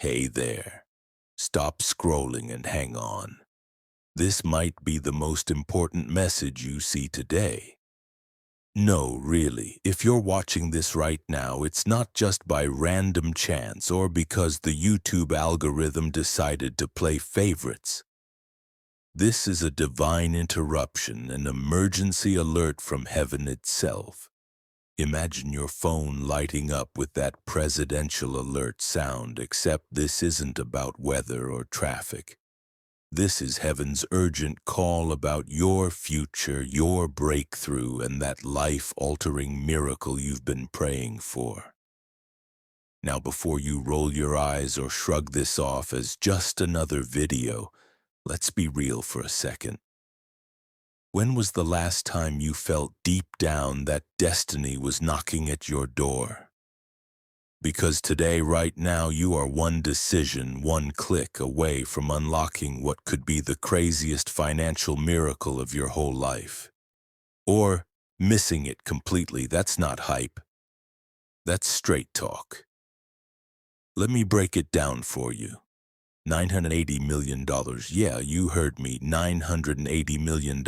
Hey there. Stop scrolling and hang on. This might be the most important message you see today. No, really, if you're watching this right now, it's not just by random chance or because the YouTube algorithm decided to play favorites. This is a divine interruption, an emergency alert from heaven itself. Imagine your phone lighting up with that presidential alert sound, except this isn't about weather or traffic. This is heaven's urgent call about your future, your breakthrough, and that life-altering miracle you've been praying for. Now, before you roll your eyes or shrug this off as just another video, let's be real for a second. When was the last time you felt deep down that destiny was knocking at your door? Because today, right now, you are one decision, one click away from unlocking what could be the craziest financial miracle of your whole life. Or missing it completely. That's not hype. That's straight talk. Let me break it down for you. $980 million, yeah, you heard me, $980 million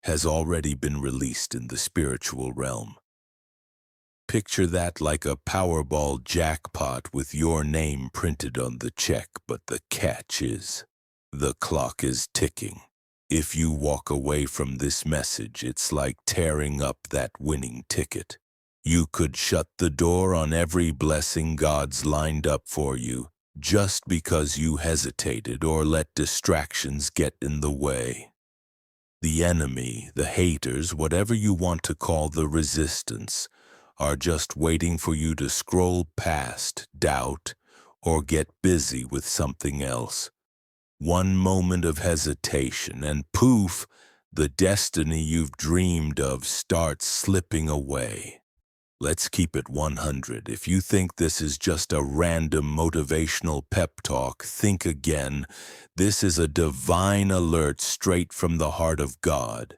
has already been released in the spiritual realm. Picture that like a Powerball jackpot with your name printed on the check, but the catch is, the clock is ticking. If you walk away from this message, it's like tearing up that winning ticket. You could shut the door on every blessing God's lined up for you, just because you hesitated or let distractions get in the way. The enemy, the haters, whatever you want to call the resistance, are just waiting for you to scroll past, doubt, or get busy with something else. One moment of hesitation, and poof, the destiny you've dreamed of starts slipping away. Let's keep it 100. If you think this is just a random motivational pep talk, think again. This is a divine alert straight from the heart of God,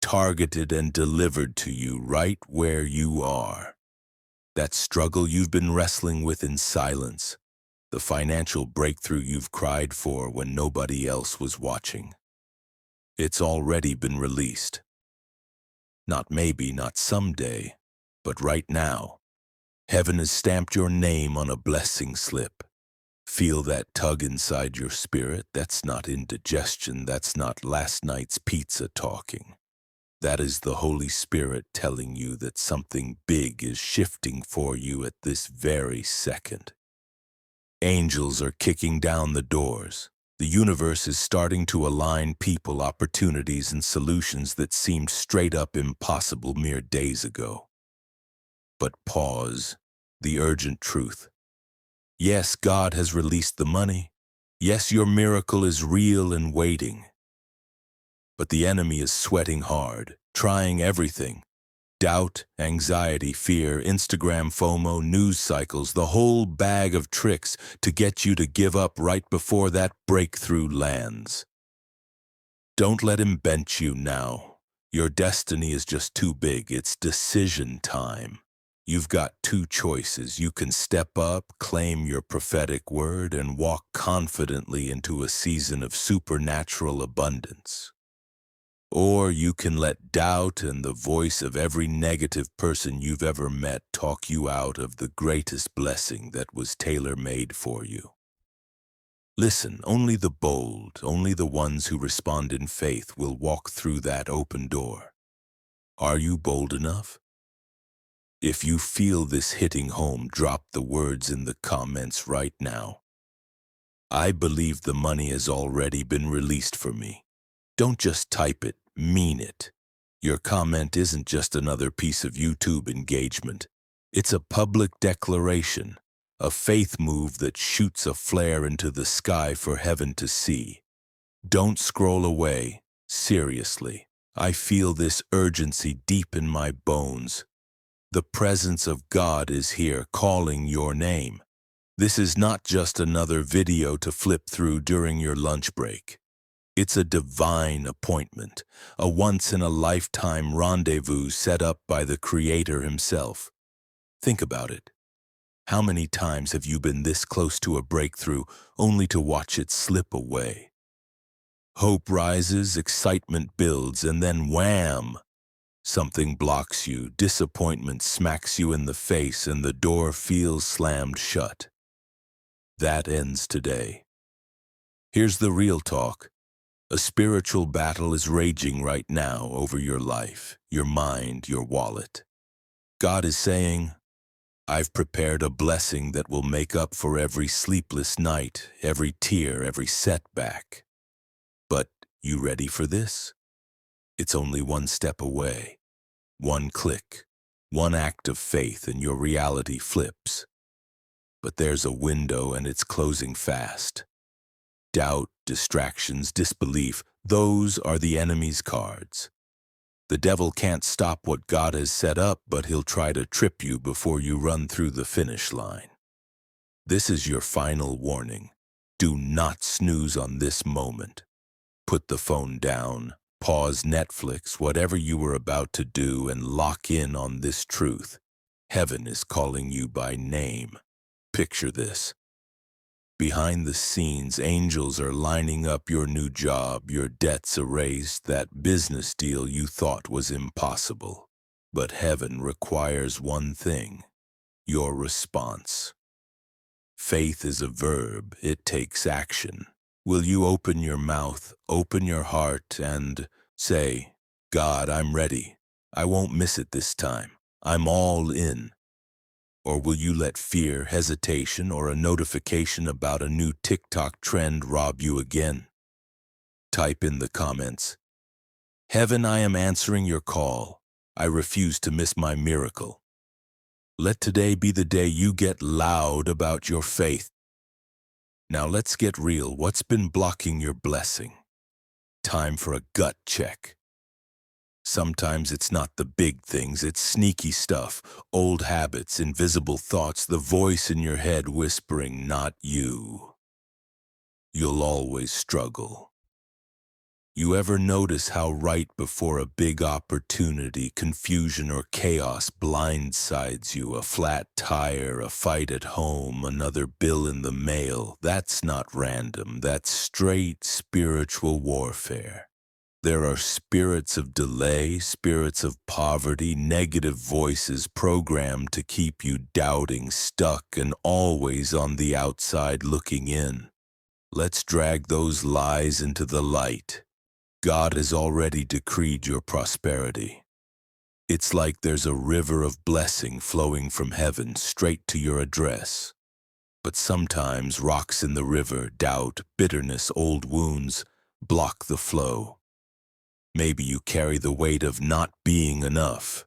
targeted and delivered to you right where you are. That struggle you've been wrestling with in silence, the financial breakthrough you've cried for when nobody else was watching. It's already been released. Not maybe, not someday, but right now. Heaven has stamped your name on a blessing slip. Feel that tug inside your spirit? That's not indigestion, that's not last night's pizza talking. That is the Holy Spirit telling you that something big is shifting for you at this very second. Angels are kicking down the doors. The universe is starting to align people, opportunities, and solutions that seemed straight up impossible mere days ago. But pause, the urgent truth. Yes, God has released the money. Yes, your miracle is real and waiting. But the enemy is sweating hard, trying everything. Doubt, anxiety, fear, Instagram FOMO, news cycles, the whole bag of tricks to get you to give up right before that breakthrough lands. Don't let him bench you now. Your destiny is just too big. It's decision time. You've got two choices. You can step up, claim your prophetic word, and walk confidently into a season of supernatural abundance. Or you can let doubt and the voice of every negative person you've ever met talk you out of the greatest blessing that was tailor-made for you. Listen, only the bold, only the ones who respond in faith will walk through that open door. Are you bold enough? If you feel this hitting home, drop the words in the comments right now. I believe the money has already been released for me. Don't just type it, mean it. Your comment isn't just another piece of YouTube engagement. It's a public declaration, a faith move that shoots a flare into the sky for heaven to see. Don't scroll away. Seriously, I feel this urgency deep in my bones. The presence of God is here calling your name. This is not just another video to flip through during your lunch break. It's a divine appointment, a once-in-a-lifetime rendezvous set up by the Creator himself. Think about it. How many times have you been this close to a breakthrough only to watch it slip away? Hope rises, excitement builds, and then wham! Something blocks you, disappointment smacks you in the face, and the door feels slammed shut. That ends today. Here's the real talk. A spiritual battle is raging right now over your life, your mind, your wallet. God is saying, I've prepared a blessing that will make up for every sleepless night, every tear, every setback. But you ready for this? It's only one step away. One click, one act of faith, and your reality flips. But there's a window and it's closing fast. Doubt, distractions, disbelief, those are the enemy's cards. The devil can't stop what God has set up, but he'll try to trip you before you run through the finish line. This is your final warning. Do not snooze on this moment. Put the phone down, pause Netflix, whatever you were about to do, and lock in on this truth. Heaven is calling you by name. Picture this. Behind the scenes, angels are lining up your new job, your debts erased, that business deal you thought was impossible. But heaven requires one thing, your response. Faith is a verb, it takes action. Will you open your mouth, open your heart, and say, God, I'm ready. I won't miss it this time. I'm all in. Or will you let fear, hesitation, or a notification about a new TikTok trend rob you again? Type in the comments, Heaven, I am answering your call. I refuse to miss my miracle. Let today be the day you get loud about your faith. Now let's get real. What's been blocking your blessing? Time for a gut check. Sometimes it's not the big things, it's sneaky stuff, old habits, invisible thoughts, the voice in your head whispering, not you. You'll always struggle. You ever notice how right before a big opportunity, confusion or chaos blindsides you? A flat tire, a fight at home, another bill in the mail. That's not random, that's straight spiritual warfare. There are spirits of delay, spirits of poverty, negative voices programmed to keep you doubting, stuck, and always on the outside looking in. Let's drag those lies into the light. God has already decreed your prosperity. It's like there's a river of blessing flowing from heaven straight to your address. But sometimes rocks in the river, doubt, bitterness, old wounds, block the flow. Maybe you carry the weight of not being enough.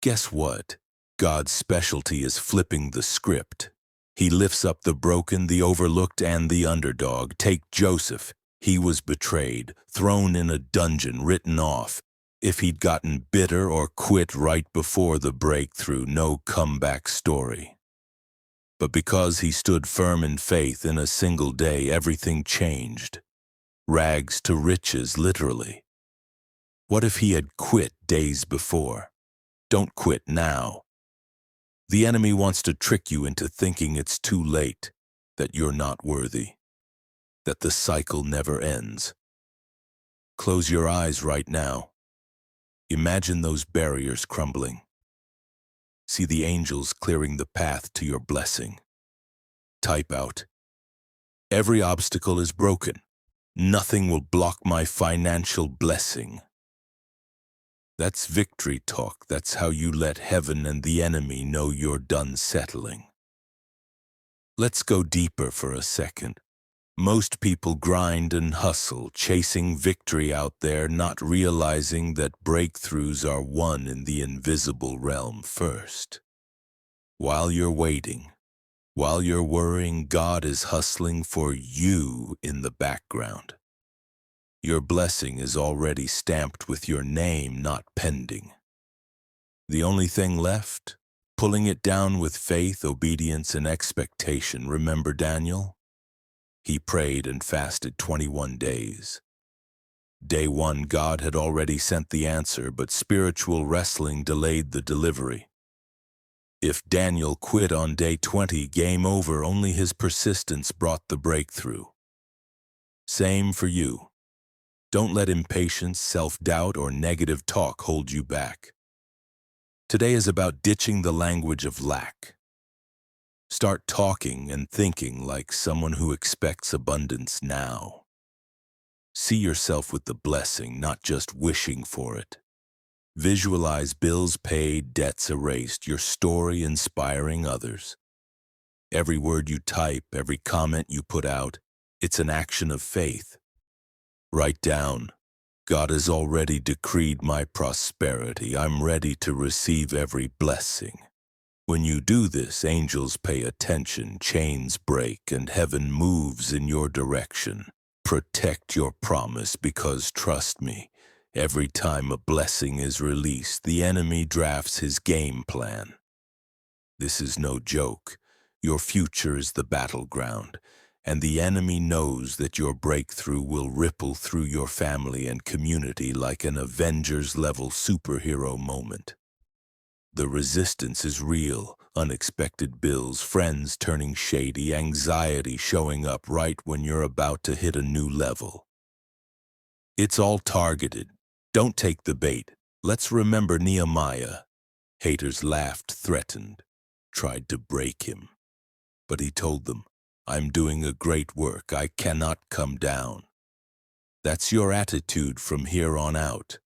Guess what? God's specialty is flipping the script. He lifts up the broken, the overlooked, and the underdog. Take Joseph. He was betrayed, thrown in a dungeon, written off. If he'd gotten bitter or quit right before the breakthrough, no comeback story. But because he stood firm in faith, in a single day, everything changed. Rags to riches, literally. What if he had quit days before? Don't quit now. The enemy wants to trick you into thinking it's too late, that you're not worthy, that the cycle never ends. Close your eyes right now. Imagine those barriers crumbling. See the angels clearing the path to your blessing. Type out, every obstacle is broken. Nothing will block my financial blessing. That's victory talk. That's how you let heaven and the enemy know you're done settling. Let's go deeper for a second. Most people grind and hustle, chasing victory out there, not realizing that breakthroughs are won in the invisible realm first. While you're waiting, while you're worrying, God is hustling for you in the background. Your blessing is already stamped with your name, not pending. The only thing left? Pulling it down with faith, obedience, and expectation. Remember Daniel? He prayed and fasted 21 days. Day 1, God had already sent the answer, but spiritual wrestling delayed the delivery. If Daniel quit on day 20, game over, only his persistence brought the breakthrough. Same for you. Don't let impatience, self-doubt, or negative talk hold you back. Today is about ditching the language of lack. Start talking and thinking like someone who expects abundance now. See yourself with the blessing, not just wishing for it. Visualize bills paid, debts erased, your story inspiring others. Every word you type, every comment you put out, it's an action of faith. Write down, God has already decreed my prosperity. I'm ready to receive every blessing. When you do this, angels pay attention, chains break, and heaven moves in your direction. Protect your promise because, trust me, every time a blessing is released, the enemy drafts his game plan. This is no joke. Your future is the battleground, and the enemy knows that your breakthrough will ripple through your family and community like an Avengers-level superhero moment. The resistance is real, unexpected bills, friends turning shady, anxiety showing up right when you're about to hit a new level. It's all targeted. Don't take the bait. Let's remember Nehemiah. Haters laughed, threatened, tried to break him. But he told them, I'm doing a great work. I cannot come down. That's your attitude from here on out.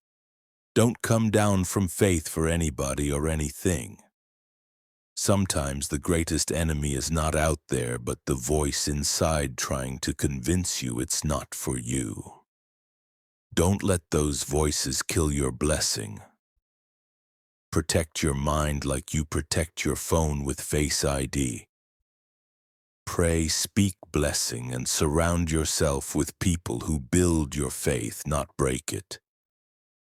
Don't come down from faith for anybody or anything. Sometimes the greatest enemy is not out there, but the voice inside trying to convince you it's not for you. Don't let those voices kill your blessing. Protect your mind like you protect your phone with Face ID. Pray, speak blessing, and surround yourself with people who build your faith, not break it.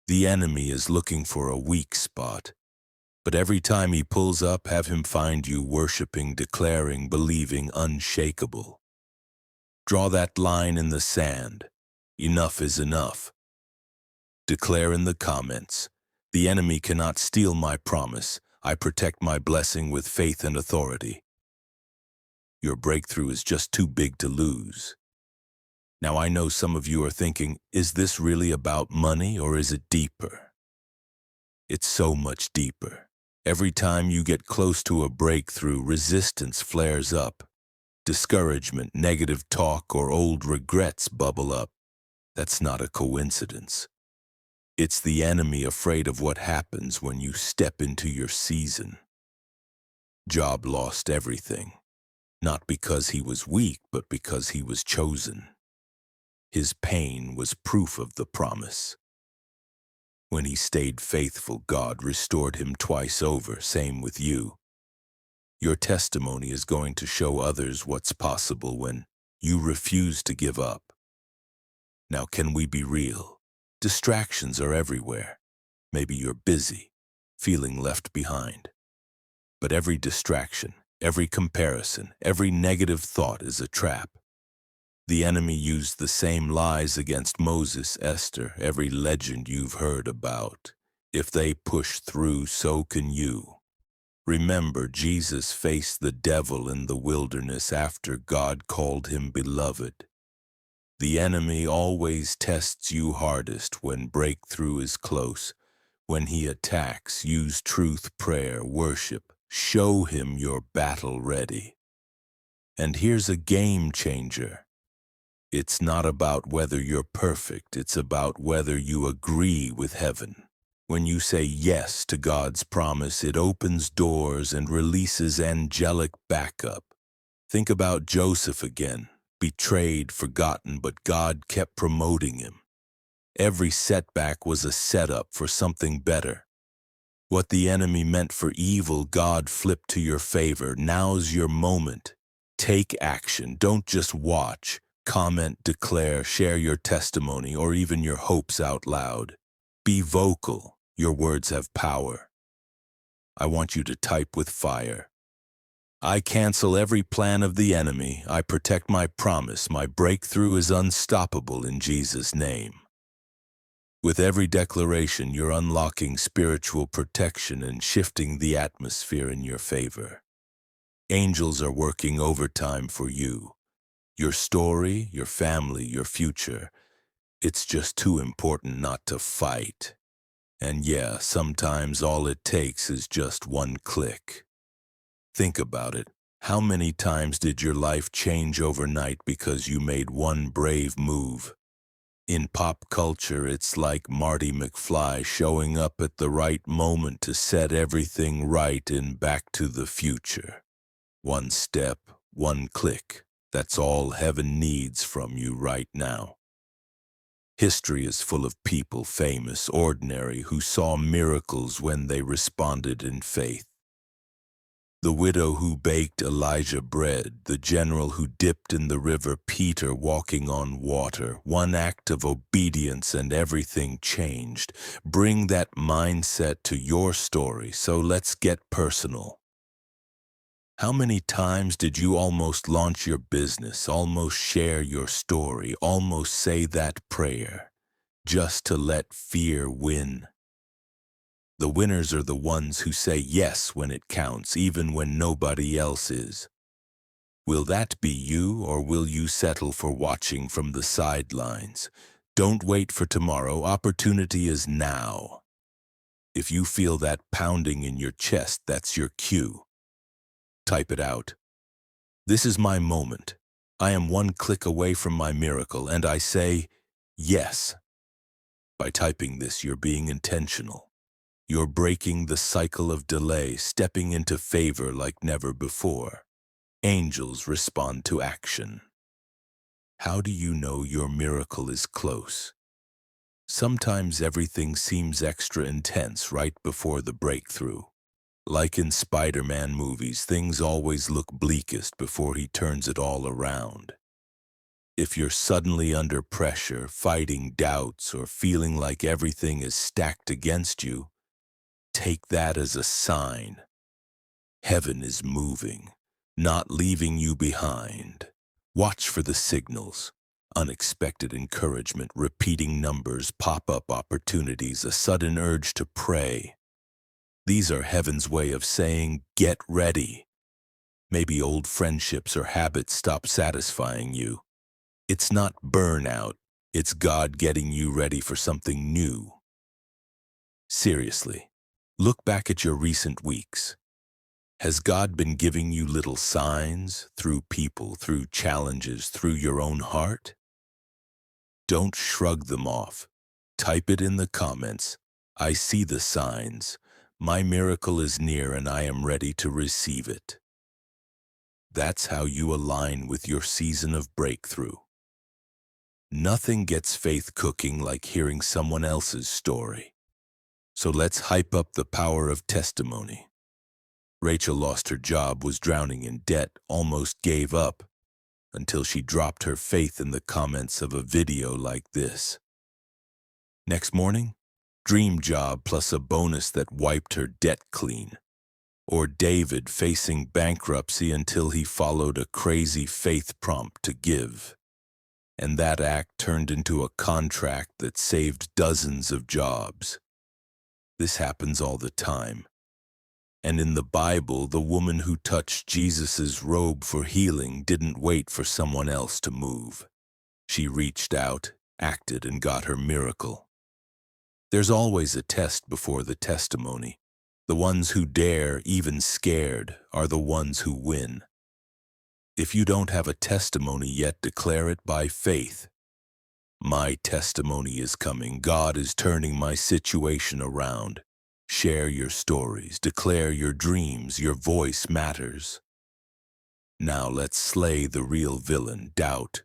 The enemy is looking for a weak spot, but every time he pulls up, have him find you worshiping, declaring, believing, unshakable. Draw that line in the sand. Enough is enough. Declare in the comments, the enemy cannot steal my promise. I protect my blessing with faith and authority. Your breakthrough is just too big to lose. Now I know some of you are thinking, is this really about money or is it deeper? It's so much deeper. Every time you get close to a breakthrough, resistance flares up. Discouragement, negative talk, or old regrets bubble up. That's not a coincidence. It's the enemy afraid of what happens when you step into your season. Job lost everything, not because he was weak, but because he was chosen. His pain was proof of the promise. When he stayed faithful, God restored him twice over. Same with you. Your testimony is going to show others what's possible when you refuse to give up. Now, can we be real? Distractions are everywhere. Maybe you're busy, feeling left behind. But every distraction, every comparison, every negative thought is a trap. The enemy used the same lies against Moses, Esther, every legend you've heard about. If they push through, so can you. Remember, Jesus faced the devil in the wilderness after God called him beloved. The enemy always tests you hardest when breakthrough is close. When he attacks, use truth, prayer, worship. Show him you're battle ready. And here's a game changer. It's not about whether you're perfect, it's about whether you agree with heaven. When you say yes to God's promise, it opens doors and releases angelic backup. Think about Joseph again, betrayed, forgotten, but God kept promoting him. Every setback was a setup for something better. What the enemy meant for evil, God flipped to your favor. Now's your moment. Take action. Don't just watch. Comment, declare, share your testimony, or even your hopes out loud. Be vocal. Your words have power. I want you to type with fire. I cancel every plan of the enemy. I protect my promise. My breakthrough is unstoppable in Jesus' name. With every declaration, you're unlocking spiritual protection and shifting the atmosphere in your favor. Angels are working overtime for you. Your story, your family, your future. It's just too important not to fight. And yeah, sometimes all it takes is just one click. Think about it. How many times did your life change overnight because you made one brave move? In pop culture, it's like Marty McFly showing up at the right moment to set everything right in Back to the Future. One step, one click. That's all heaven needs from you right now. History is full of people, famous, ordinary, who saw miracles when they responded in faith. The widow who baked Elijah bread, the general who dipped in the river, Peter walking on water. One act of obedience and everything changed. Bring that mindset to your story, so let's get personal. How many times did you almost launch your business, almost share your story, almost say that prayer, just to let fear win? The winners are the ones who say yes when it counts, even when nobody else is. Will that be you, or will you settle for watching from the sidelines? Don't wait for tomorrow. Opportunity is now. If you feel that pounding in your chest, that's your cue. Type it out. This is my moment. I am one click away from my miracle, and I say yes. By typing this, you're being intentional. You're breaking the cycle of delay, stepping into favor like never before. Angels respond to action. How do you know your miracle is close? Sometimes everything seems extra intense right before the breakthrough. Like in Spider-Man movies, things always look bleakest before he turns it all around. If you're suddenly under pressure, fighting doubts, or feeling like everything is stacked against you, take that as a sign. Heaven is moving, not leaving you behind. Watch for the signals. Unexpected encouragement, repeating numbers, pop-up opportunities, a sudden urge to pray. These are heaven's way of saying, get ready. Maybe old friendships or habits stop satisfying you. It's not burnout, it's God getting you ready for something new. Seriously, look back at your recent weeks. Has God been giving you little signs through people, through challenges, through your own heart? Don't shrug them off. Type it in the comments. I see the signs. My miracle is near and I am ready to receive it. That's how you align with your season of breakthrough. Nothing gets faith cooking like hearing someone else's story. So let's hype up the power of testimony. Rachel lost her job, was drowning in debt, almost gave up, until she dropped her faith in the comments of a video like this. Next morning, dream job plus a bonus that wiped her debt clean. Or David facing bankruptcy until he followed a crazy faith prompt to give. And that act turned into a contract that saved dozens of jobs. This happens all the time. And in the Bible, the woman who touched Jesus' robe for healing didn't wait for someone else to move. She reached out, acted, and got her miracle. There's always a test before the testimony. The ones who dare, even scared, are the ones who win. If you don't have a testimony yet, declare it by faith. My testimony is coming. God is turning my situation around. Share your stories, declare your dreams, your voice matters. Now let's slay the real villain, doubt.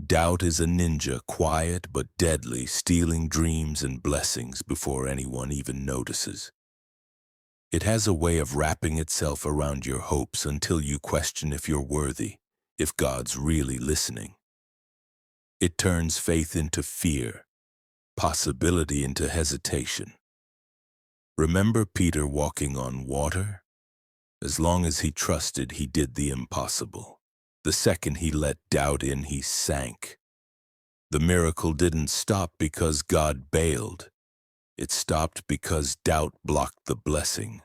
Doubt is a ninja, quiet but deadly, stealing dreams and blessings before anyone even notices. It has a way of wrapping itself around your hopes until you question if you're worthy, if God's really listening. It turns faith into fear, possibility into hesitation. Remember Peter walking on water? As long as he trusted, he did the impossible. The second he let doubt in, he sank. The miracle didn't stop because God bailed. It stopped because doubt blocked the blessing.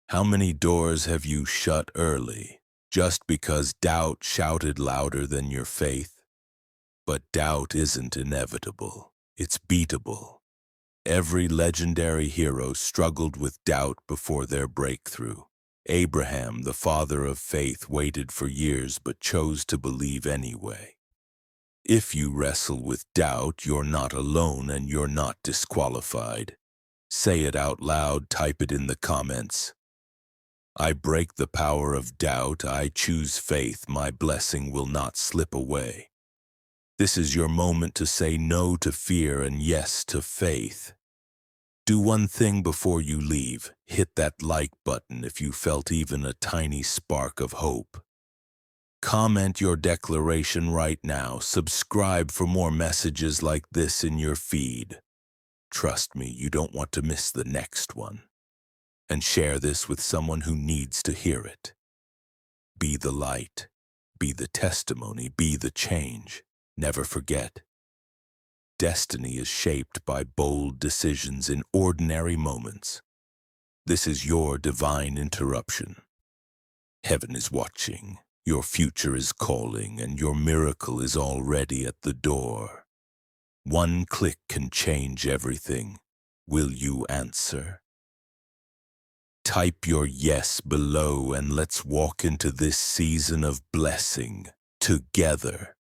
How many doors have you shut early just because doubt shouted louder than your faith? But doubt isn't inevitable. It's beatable. Every legendary hero struggled with doubt before their breakthrough. Abraham, the father of faith, waited for years but chose to believe anyway. If you wrestle with doubt, you're not alone and you're not disqualified. Say it out loud, type it in the comments. I break the power of doubt, I choose faith, my blessing will not slip away. This is your moment to say no to fear and yes to faith. Do one thing before you leave. Hit that like button if you felt even a tiny spark of hope. Comment your declaration right now. Subscribe for more messages like this in your feed. Trust me, you don't want to miss the next one. And share this with someone who needs to hear it. Be the light. Be the testimony. Be the change. Never forget. Destiny is shaped by bold decisions in ordinary moments. This is your divine interruption. Heaven is watching, your future is calling, and your miracle is already at the door. One click can change everything. Will you answer? Type your yes below and let's walk into this season of blessing together.